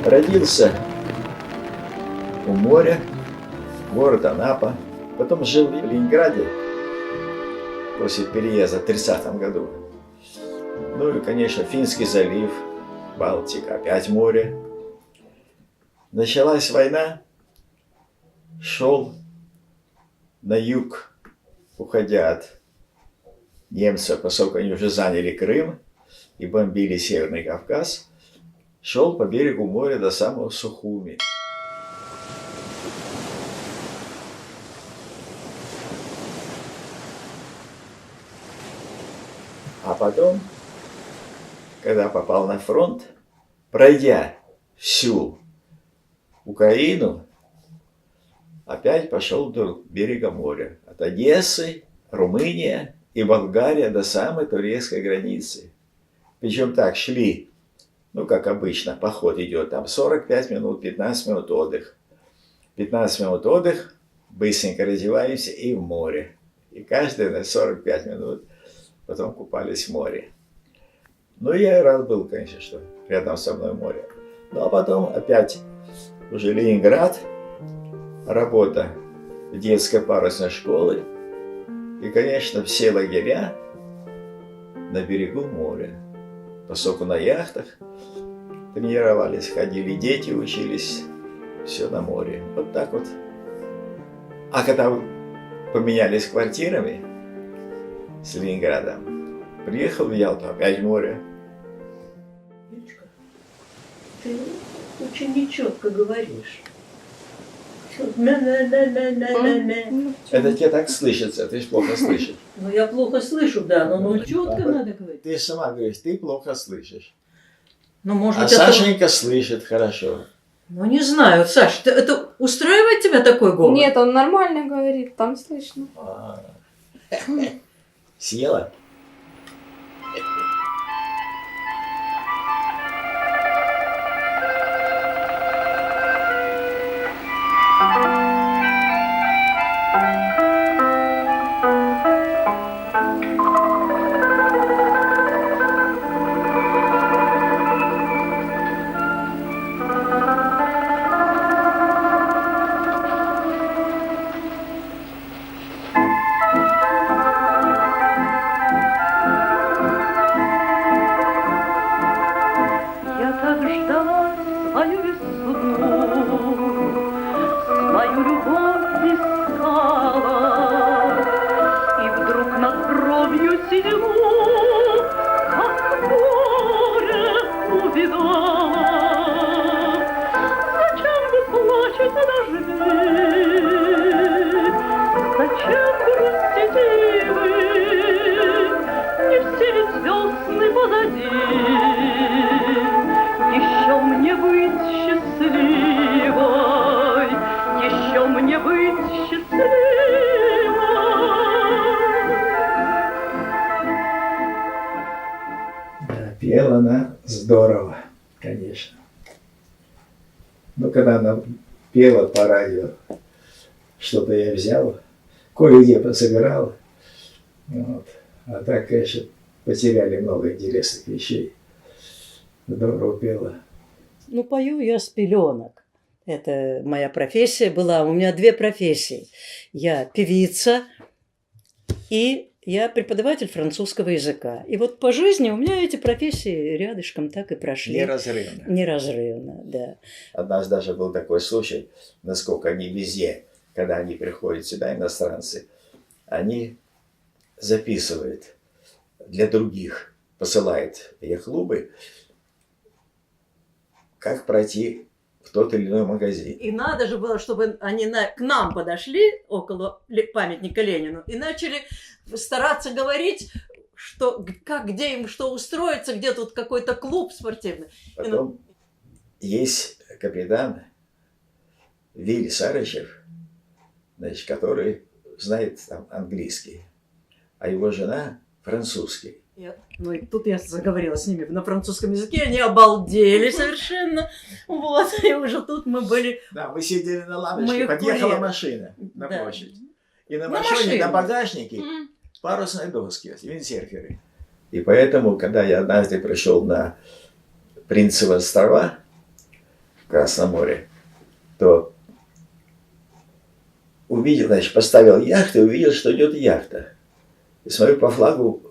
Родился у моря, город Анапа. Потом жил в Ленинграде после переезда в 30-м году. Ну и, конечно, Финский залив, Балтика, опять море. Началась война, шел на юг, уходя от немцев, поскольку они уже заняли Крым и бомбили Северный Кавказ, шел по берегу моря до самого Сухуми. А потом, когда попал на фронт, пройдя всю Украину, опять пошел до берега моря. От Одессы, Румыния и Болгария до самой турецкой границы. Причем так шли, ну, как обычно, поход идет, там 45 минут, 15 минут отдых. 15 минут отдых, быстренько раздеваемся и в море. И каждые на 45 минут потом купались в море. Ну, я и рад был, конечно, что рядом со мной море. Ну, а потом опять уже Ленинград, работа в детской парусной школе. И, конечно, все лагеря на берегу моря. Поскольку на яхтах тренировались, ходили, дети учились, все на море. Вот так вот. А когда поменялись квартирами с Ленинградом, приехал в Ялту, опять море. Юлечка, ты очень нечетко говоришь. Это тебе так слышится, ты же плохо слышишь. Ну, я плохо слышу, да, но четко Да, надо говорить. Ты сама говоришь, ты плохо слышишь. Ну, может А быть, это... Сашенька слышит хорошо. Ну, не знаю, Саш, это устраивает тебя такой голос? Нет, он нормально говорит, там слышно. Съела? Пела она здорово, конечно. Но когда она пела по радио, что-то я взял, кое-где пособирал. Вот. А так, конечно, потеряли много интересных вещей. Здорово пела. Ну, пою я с пеленок. Это моя профессия была. У меня две профессии. Я певица и я преподаватель французского языка. И вот по жизни у меня эти профессии рядышком так и прошли. Неразрывно. Неразрывно, да. Однажды даже был такой случай, насколько они везде, когда они приходят сюда, иностранцы, они записывают для других, посылают яхт-клубы, как пройти в тот или иной магазин. И надо же было, чтобы они к нам подошли около памятника Ленину и начали стараться говорить, что, как, где им что устроиться, где тут какой-то клуб спортивный. Потом есть капитан Вилли Сарычев, значит, который знает там английский, а его жена французский. Ну и тут я заговорила с ними на французском языке, они обалдели совершенно. Вот, и уже тут мы были... Да, мы сидели на лавочке, Мы их подъехала курьеры. машина на Да. площадь. И на На машине, машине. на багажнике М. парусные доски, виндсерферы. И поэтому, когда я однажды пришел на Принцевы острова в Красном море, то увидел, значит, поставил яхту и увидел, что идет яхта. И смотрю, по флагу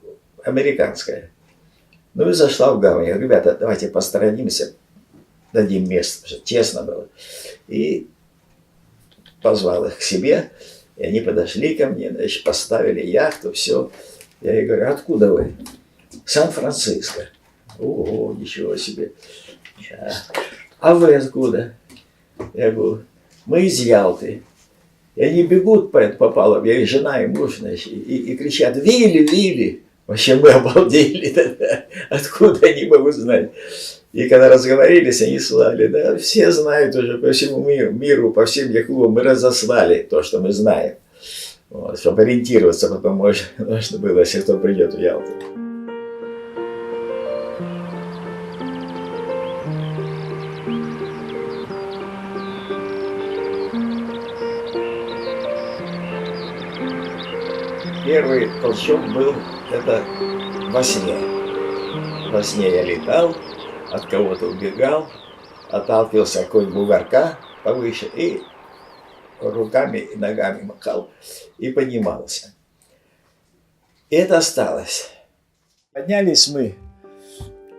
американская. Ну и зашла в гавань. Я говорю, ребята, давайте посторонимся, дадим место, чтобы тесно было. И позвал их к себе, и они подошли ко мне, значит, поставили яхту, все. Я ей говорю, откуда вы? Сан-Франциско. Ого, ничего себе. Да. А вы откуда? Я говорю, мы из Ялты. И они бегут по палубе, я и жена, и муж, значит, и кричат, Вилли, Вилли. Вообще мы обалдели тогда, откуда они могут знать. И когда разговорились, они слали, да, все знают уже по всему миру, по всем яхтам, мы разослали то, что мы знаем. Вот, чтобы ориентироваться, потом можно было, если кто придет в Ялту. Первый толчок был это во сне. Во сне я летал, от кого-то убегал, отталкивался от какого-нибудь бугорка повыше и руками и ногами махал и поднимался. И это осталось. Поднялись мы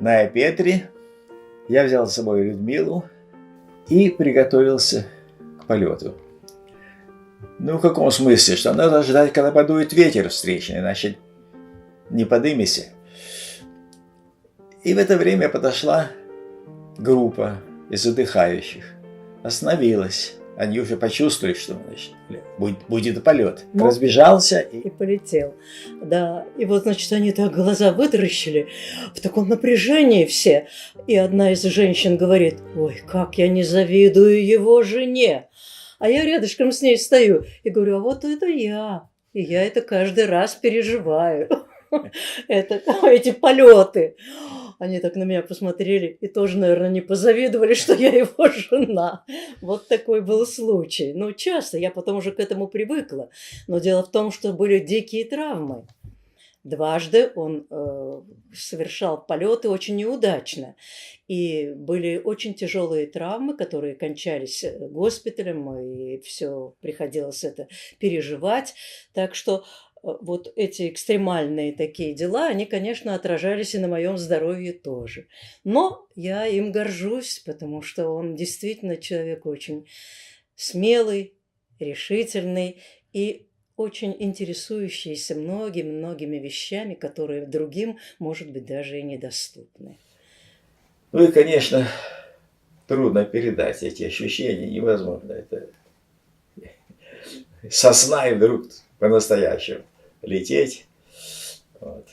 на Петре. Я взял с собой Людмилу и приготовился к полету. Ну, в каком смысле? Что надо ждать, когда подует ветер встречный, иначе не подымешься. И в это время подошла группа из отдыхающих. Остановилась. Они уже почувствовали, что значит, будет полет. Ну, разбежался И и... полетел. Да, и вот, значит, они так глаза вытаращили, в таком напряжении все. И одна из женщин говорит, ой, как я не завидую его жене. А я рядышком с ней стою и говорю, а вот это я. И я это каждый раз переживаю. Эти полеты. Они так на меня посмотрели и тоже, наверное, не позавидовали, что я его жена. Вот такой был случай. Ну, часто, я потом уже к этому привыкла. Но дело в том, что были дикие травмы. Дважды он совершал полеты очень неудачно. И были очень тяжелые травмы, которые кончались госпиталем, и все приходилось это переживать. Так что вот эти экстремальные такие дела, они, конечно, отражались и на моем здоровье тоже. Но я им горжусь, потому что он действительно человек очень смелый, решительный и очень интересующийся многими вещами, которые другим, может быть, даже и недоступны. Ну и, конечно, трудно передать эти ощущения, невозможно. Это со сна и вдруг по-настоящему лететь. Вот.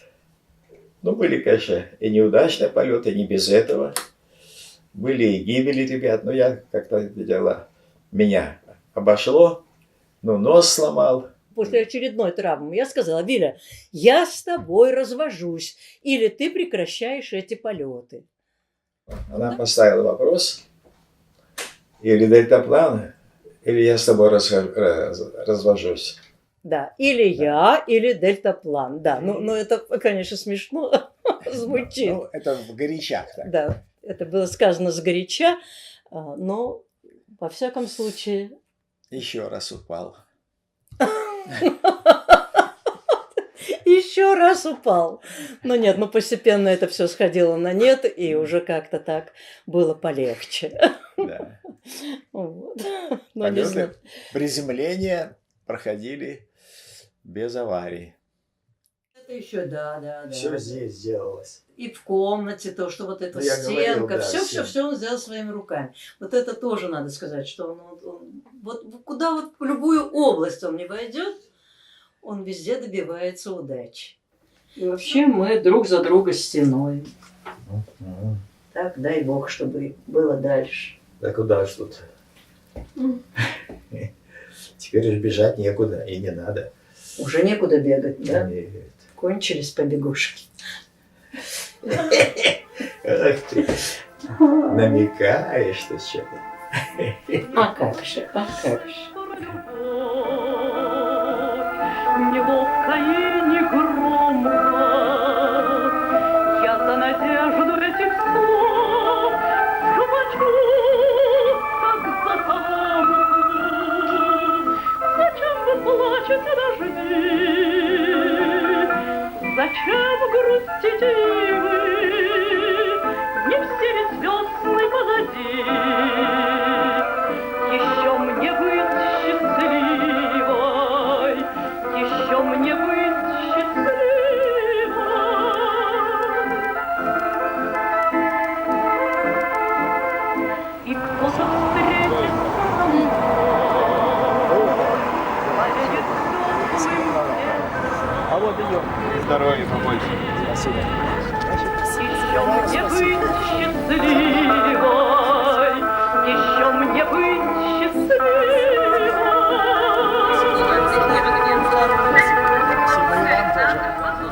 Ну, были, конечно, и неудачные полеты, не без этого. Были и гибели ребят, но я как-то это дело меня обошло, ну, нос сломал. После очередной травмы я сказала, Виля, я с тобой развожусь, или ты прекращаешь эти полеты. Она поставила вопрос, или дельтаплан, или я с тобой развожусь. Да, или я, или дельтаплан. Да, ну это, конечно, смешно звучит. Ну, это в горячах. Так. Да, это было сказано сгоряча, но, во всяком случае... Еще раз упал. Еще раз упал. Но нет, постепенно это все сходило на нет, и уже как-то так было полегче. Да. Вот. Но не знаю. Полеты, приземления проходили без аварий. Это еще, да. Все здесь сделалось. И в комнате то, что вот эта Ну, я стенка, говорил, да, все он сделал своими руками. Вот это тоже надо сказать, что он вот куда вот в любую область он не войдет, он везде добивается удачи. И вообще мы друг за друга стеной. Так, дай бог, чтобы было дальше. Да куда ж тут? Теперь же бежать некуда и не надо. Уже некуда бегать, да? Нет. Кончились побегушки. Ах ты, намекаешь ты что-то. А как же, а как же. Неловко и негромко я за надежду этих слов хвачу, как за соломку. Зачем вы плачете дожди? Зачем грустите вы? Не все ведь весны позади. Еще мне быть счастливой, еще мне быть счастливой. И кто-то встретится со мной, поедет теплым ветром. А вот идем. Здоровья побольше. Спасибо. Еще мне быть счастливой, еще мне быть счастливой. Спасибо и вам тоже.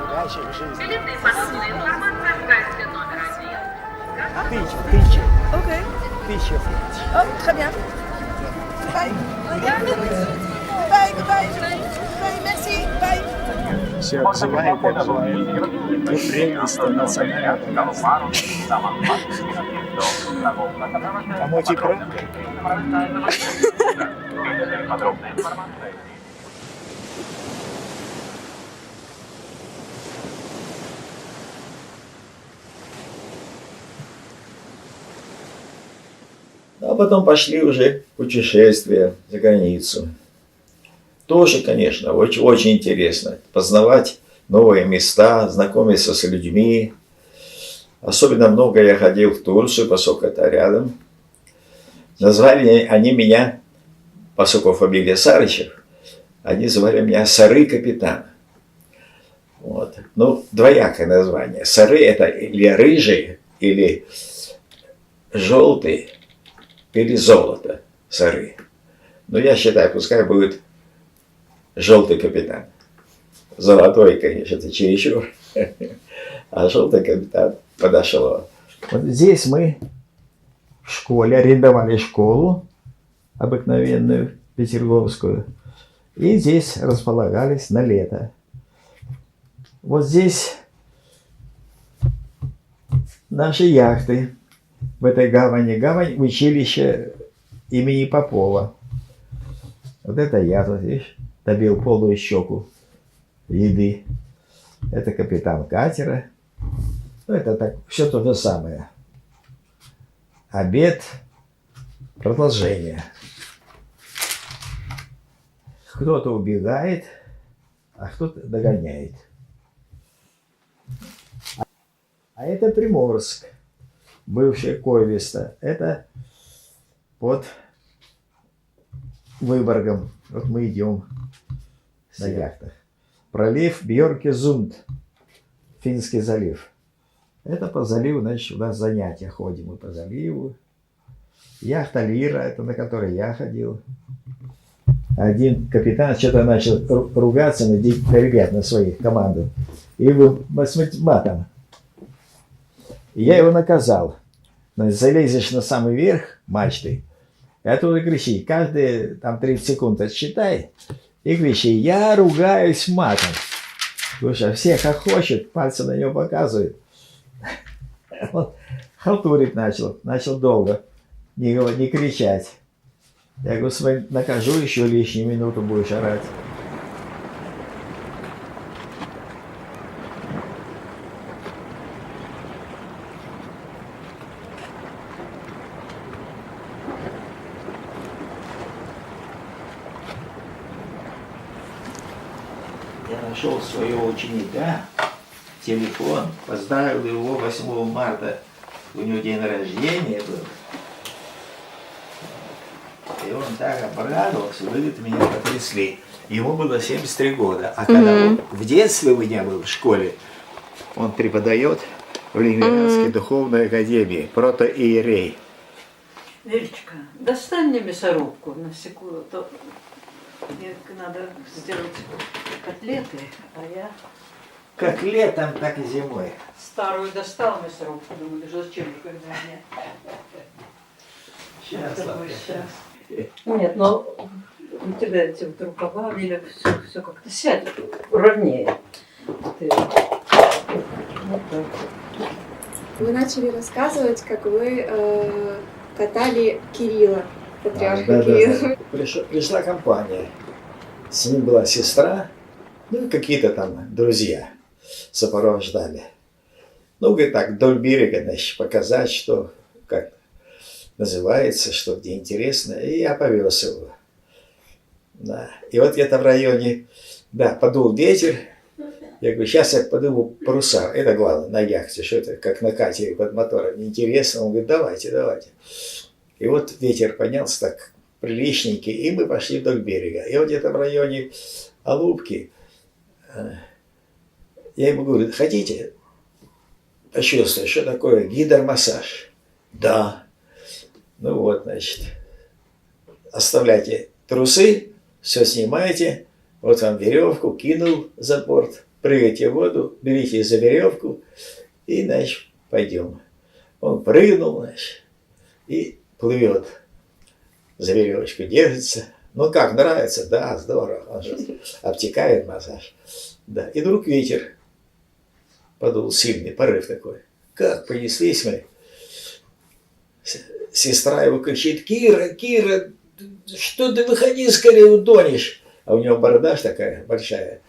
Удачи в жизни. Тыча. Ok. Тыча. Oh, très bien. Bye. Bye, goodbye. Bye, merci. Bye. Все обзывает, обзывает. Вы прелесть национального. А может и правда? А потом пошли уже путешествия за границу. Тоже, конечно, очень, очень интересно. Познавать новые места, знакомиться с людьми. Особенно много я ходил в Турцию, поскольку это рядом. Назвали они меня, поскольку фамилия Сарычев, они звали меня Сары-капитан. Вот. Ну, двоякое название. Сары это или рыжий, или желтый, или золото. Сары. Но я считаю, пускай будет желтый капитан. Золотой, конечно, это чересчур. А желтый капитан подошло. Вот здесь мы в школе арендовали школу обыкновенную, петерговскую. И здесь располагались на лето. Вот здесь наши яхты в этой гавани. Гавань училища имени Попова. Вот это я тут, видишь, добил полную щеку еды. Это капитан катера. Ну, это так, все то же самое. Обед, продолжение. Кто-то убегает, а кто-то догоняет. А это Приморск, бывшая Койвиста. Это под Выборгом. Вот мы идем на яхтах. Пролив Бьоркезунд, Финский залив. Это по заливу, значит, у нас занятия ходим мы по заливу. Яхта Лира, это на которой я ходил. Один капитан что-то начал ругаться на ребят, на своих команду. И с матом. И я его наказал. Значит, залезешь на самый верх мачты, и оттуда кричи. Каждые там 30 секунд отсчитай. И кричи: я ругаюсь матом. Слушай, все хохочут, пальцы на него показывают. Он халтурить начал долго, не кричать. Я говорю, накажу, еще лишнюю минуту будешь орать. Я нашел своего ученика, телефон, поздравил его 8 марта, у него день рождения был. И он так обрадовался, вы говорит, меня потрясли. Ему было 73 года. А когда он в детстве у меня был в школе, он преподает в Ленинградской духовной академии, протоиерей. Велечка, достань мне мясорубку на секунду. Мне надо сделать котлеты, а я Как летом, так и зимой. старую достала мясорубку. Думаю, да зачем же, когда мне... Сейчас, Такой Славка, щас. Нет, но у тебя эти вот рукава, Лиля, все как-то сядет ровнее. Ты... Вот так. Вы начали рассказывать, как вы катали Кирилла, патриарха Да. Кирилла. Пришла компания. С ним была сестра, ну и какие-то там друзья сопровождали. Ну, говорит, так, вдоль берега, значит, показать, что, как называется, что где интересно. И я повез его. Да. И вот где-то в районе, да, подул ветер. Я говорю, сейчас я подыму паруса. Это главное, на яхте, что это, как на катере под мотором. Неинтересно. Он говорит, давайте. И вот ветер поднялся так приличненький, и мы пошли вдоль берега. И вот где-то в районе Алубки я ему говорю, хотите почувствовать, что такое гидромассаж? Да. Ну вот, значит, оставляйте трусы, все снимаете, вот вам веревку, кинул за борт, прыгайте в воду, берите за веревку и, значит, пойдем. Он прыгнул, значит, и плывет, за веревочку держится. Ну как, нравится? Да, здорово. Он же обтекает массаж. Да. И вдруг ветер подул, сильный порыв такой. Как понеслись мы. Сестра его кричит, Кира, что ты, выходи скорее, утонешь. А у него борода такая большая,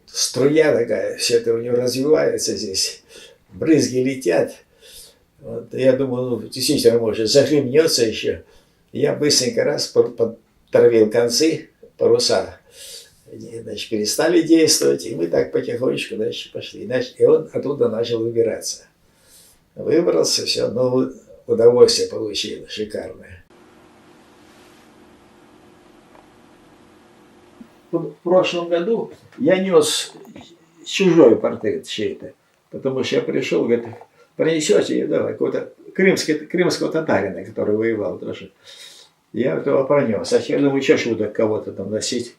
струя такая, все это у него развивается здесь, брызги летят. Вот, я думал, ну, действительно, может, захлебнется еще. Я быстренько раз подтравил концы, паруса, значит, перестали действовать, и мы так потихонечку, значит, пошли. Значит, и он оттуда начал выбираться. Выбрался, все, но удовольствие получил, шикарное. В прошлом году я нес чужой портрет чей-то, потому что я пришел, говорит, принесете, давай, какого-то крымского татарина, который воевал тоже. Я этого пронес. А я думаю, что ж буду кого-то там носить.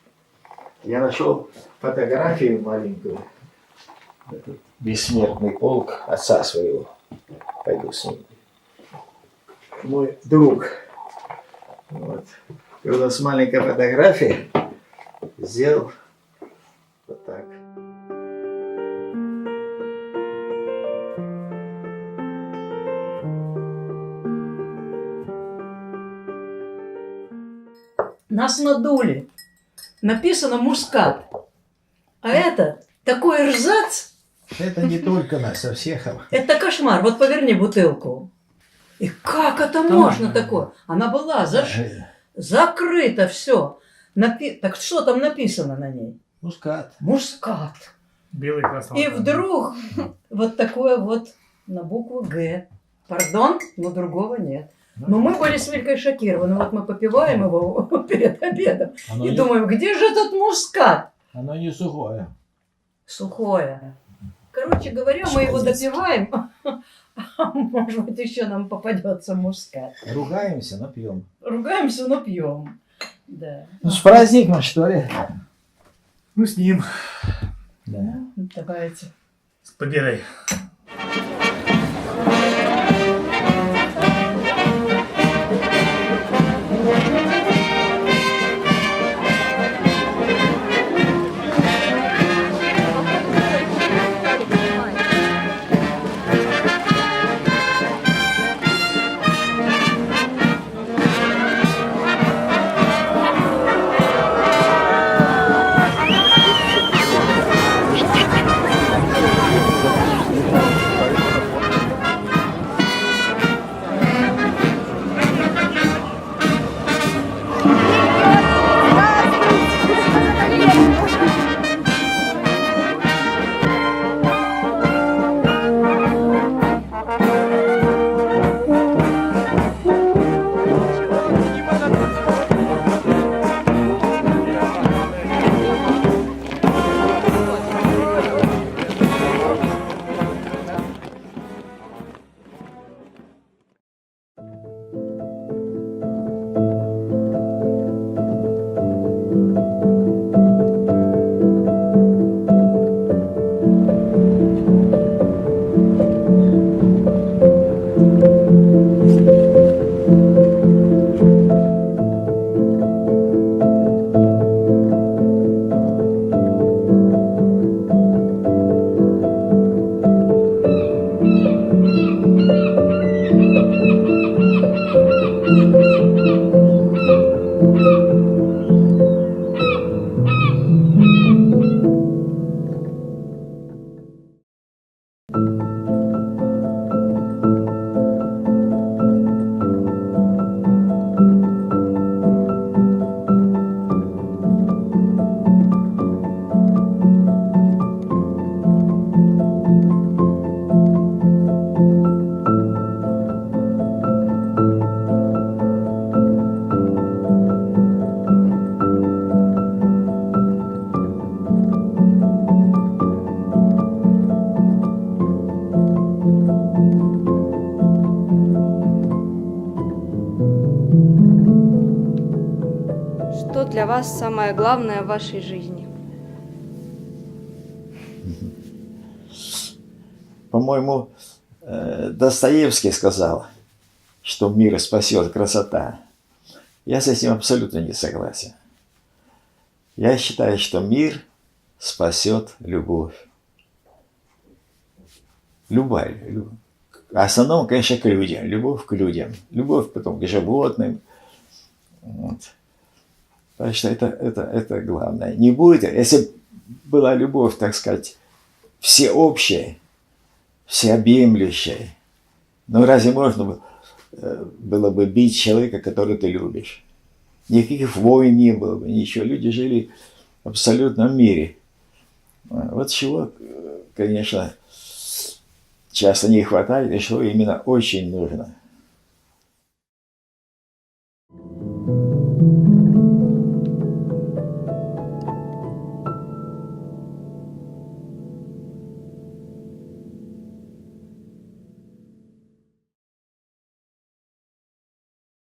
Я нашел фотографию маленькую. Этот бессмертный полк отца своего. Пойду с ним. Мой друг. Вот. И у нас маленькая фотография. Сделал вот так. Нас надули. Написано «Мускат». А это такой рзац. Это не только нас, а всех. Это кошмар. Вот поверни бутылку. И как это можно такое? Она была закрыта, все. Так что там написано на ней? Мускат. Мускат. Белый красный. И вдруг вот такое вот на букву «Г». Пардон, но другого нет. Но мы были с Вилькой шокированы. Вот мы попиваем его перед обедом и думаем, где же этот мускат? Оно не сухое. Сухое. Короче говоря, мы его допиваем, а может быть еще нам попадется мускат. Ругаемся, но пьем. Ругаемся, но пьем. Да. Ну, с праздником, что ли? Ну, с ним. Да. Давайте. Побирай. для вас самое главное в вашей жизни? По-моему, Достоевский сказал, что мир спасет красота. Я с этим абсолютно не согласен. Я считаю, что мир спасет любовь. Любая любовь. В основном, конечно, к людям. Любовь к людям. Любовь потом к животным. Вот. Так что это главное. Не будет, если была любовь, так сказать, всеобщая, всеобъемлющая, но разве можно было бы бить человека, которого ты любишь? Никаких войн не было бы, ничего. Люди жили в абсолютном мире. Вот чего, конечно, часто не хватает, и что именно очень нужно.